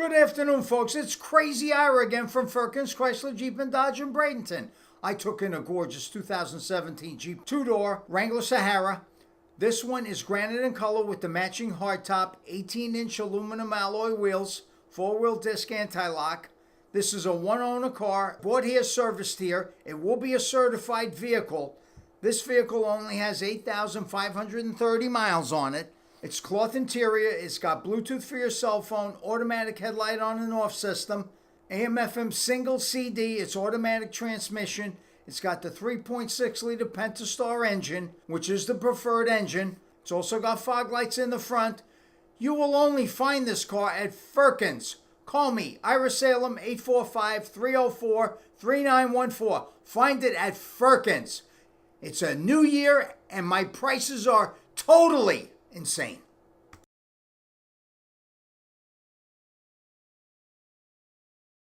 Good afternoon, folks. It's Crazy Ira again from Firkins, Chrysler, Jeep, and Dodge in Bradenton. I took in a gorgeous 2017 Jeep two-door Wrangler Sahara. This one is granite in color with the matching hardtop, 18-inch aluminum alloy wheels, four-wheel disc anti-lock. This is a one-owner car, bought here, serviced here. It will be a certified vehicle. This vehicle only has 8,530 miles on it. It's cloth interior, it's got Bluetooth for your cell phone, automatic headlight on and off system, AM/FM single CD, it's automatic transmission, it's got the 3.6 liter Pentastar engine, which is the preferred engine. It's also got fog lights in the front. You will only find this car at Firkins. Call me, Ira Salem, 845-304-3914. Find it at Firkins. It's a new year and my prices are totally insane.